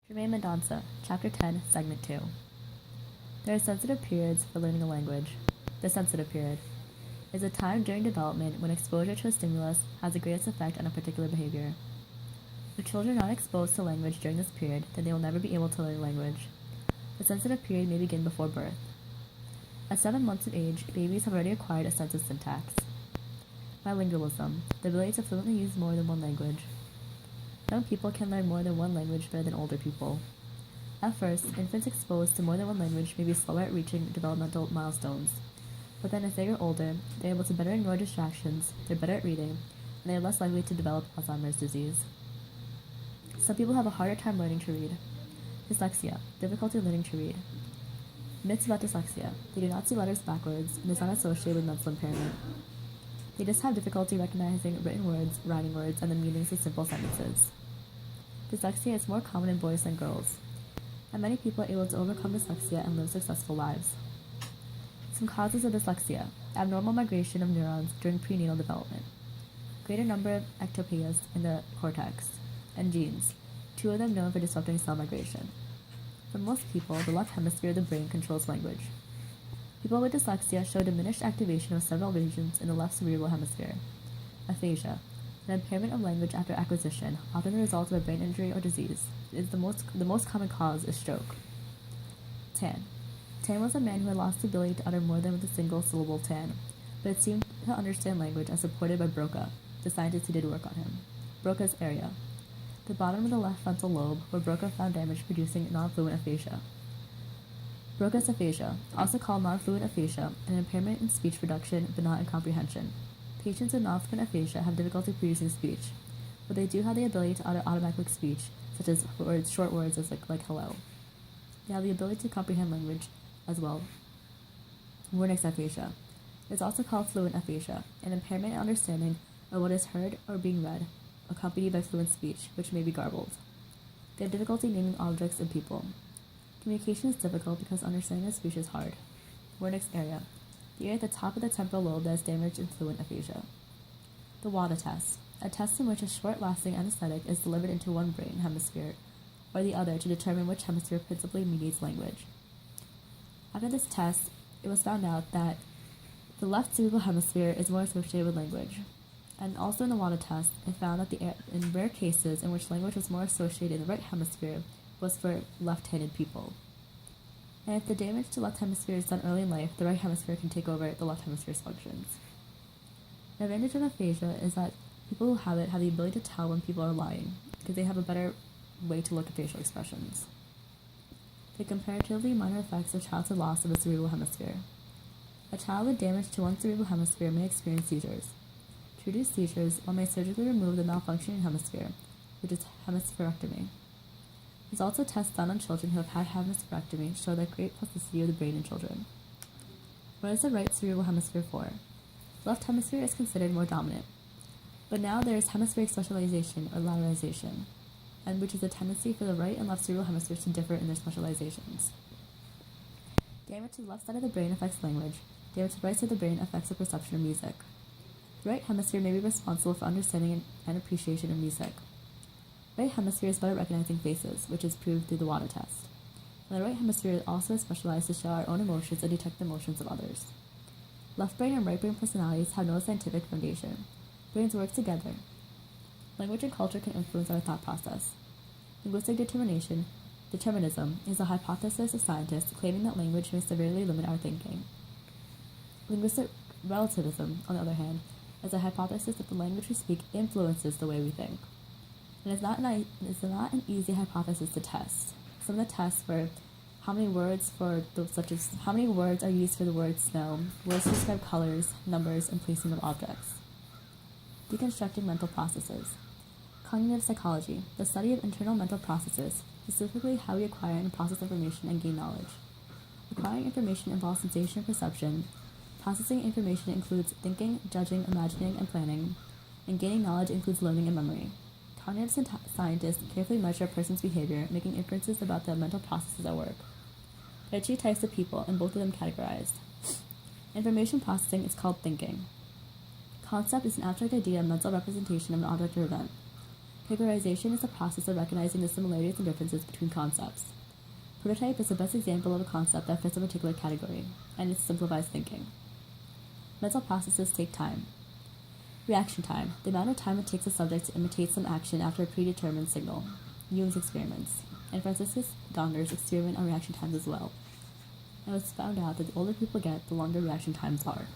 Jermaine Mendonça, Chapter 10, Segment 2. There are sensitive periods for learning a language. The sensitive period is a time during development when exposure to a stimulus has the greatest effect on a particular behavior. If children are not exposed to language during this period, then they will never be able to learn language. The sensitive period may begin before birth. At 7 months of age, babies have already acquired a sense of syntax. Bilingualism, the ability to fluently use more than one language. Young people can learn more than one language better than older people. At first, infants exposed to more than one language may be slower at reaching developmental milestones. But then as they grow older, they are able to better ignore distractions, they're better at reading, and they are less likely to develop Alzheimer's disease. Some people have a harder time learning to read. Dyslexia, difficulty learning to read. Myths about dyslexia. They do not see letters backwards and is not associated with mental impairment. They just have difficulty recognizing written words, writing words, and the meanings of simple sentences. Dyslexia is more common in boys than girls, and many people are able to overcome dyslexia and live successful lives. Some causes of dyslexia: abnormal migration of neurons during prenatal development, greater number of ectopias in the cortex, and genes, 2 of them known for disrupting cell migration. For most people, the left hemisphere of the brain controls language. People with dyslexia show diminished activation of several regions in the left cerebral hemisphere. Aphasia, an impairment of language after acquisition, often the result of a brain injury or disease, is the most common cause is stroke. Tan. Tan was a man who had lost the ability to utter more than with a single syllable tan, but it seemed to understand language as supported by Broca, the scientist who did work on him. Broca's area. The bottom of the left frontal lobe, where Broca found damage producing non-fluent aphasia. Broca's aphasia, also called non-fluent aphasia, an impairment in speech production but not in comprehension. Patients with non-fluent aphasia have difficulty producing speech, but they do have the ability to utter automatic speech, such as short words as like hello. They have the ability to comprehend language as well. Wernicke's aphasia. It is also called fluent aphasia, an impairment in understanding of what is heard or being read, accompanied by fluent speech, which may be garbled. They have difficulty naming objects and people. Communication is difficult because understanding of speech is hard. Wernicke's area. The area at the top of the temporal lobe that is damaged in fluent aphasia. The WADA test. A test in which a short-lasting anesthetic is delivered into one brain hemisphere or the other to determine which hemisphere principally mediates language. After this test, it was found out that the left cerebral hemisphere is more associated with language. And also in the WADA test, it found that in rare cases in which language was more associated in the right hemisphere was for left-handed people. And if the damage to the left hemisphere is done early in life, the right hemisphere can take over the left hemisphere's functions. The advantage of aphasia is that people who have it have the ability to tell when people are lying, because they have a better way to look at facial expressions. The comparatively minor effects of childhood loss of a cerebral hemisphere. A child with damage to one cerebral hemisphere may experience seizures. To reduce seizures, one may surgically remove the malfunctioning hemisphere, which is hemispherectomy. Results of tests done on children who have had hemispherectomy show the great plasticity of the brain in children. What is the right cerebral hemisphere for? The left hemisphere is considered more dominant, but now there is hemispheric specialization or lateralization, and which is a tendency for the right and left cerebral hemispheres to differ in their specializations. Damage to the left side of the brain affects language. Damage to the right side of the brain affects the perception of music. The right hemisphere may be responsible for understanding and appreciation of music. Right hemisphere is better at recognizing faces, which is proved through the WADA test. And the right hemisphere is also specialized to show our own emotions and detect the emotions of others. Left brain and right brain personalities have no scientific foundation. Brains work together. Language and culture can influence our thought process. Linguistic determinism, is a hypothesis of scientists claiming that language may severely limit our thinking. Linguistic relativism, on the other hand, is a hypothesis that the language we speak influences the way we think. And it's not an easy hypothesis to test. Some of the tests were how many words are used for the word snow, words to describe colors, numbers, and placing of objects. Deconstructing mental processes. Cognitive psychology, the study of internal mental processes, specifically how we acquire and process information and gain knowledge. Acquiring information involves sensation and perception. Processing information includes thinking, judging, imagining, and planning. And gaining knowledge includes learning and memory. Cognitive scientists carefully measure a person's behavior, making inferences about the mental processes at work. There are 2 types of people, and both of them categorized. Information processing is called thinking. Concept is an abstract idea and mental representation of an object or event. Categorization is the process of recognizing the similarities and differences between concepts. Prototype is the best example of a concept that fits a particular category, and it simplifies thinking. Mental processes take time. Reaction time, the amount of time it takes a subject to imitate some action after a predetermined signal. Jung's experiments, and Franciscus Donner's experiment on reaction times as well. It was found out that the older people get, the longer reaction times are.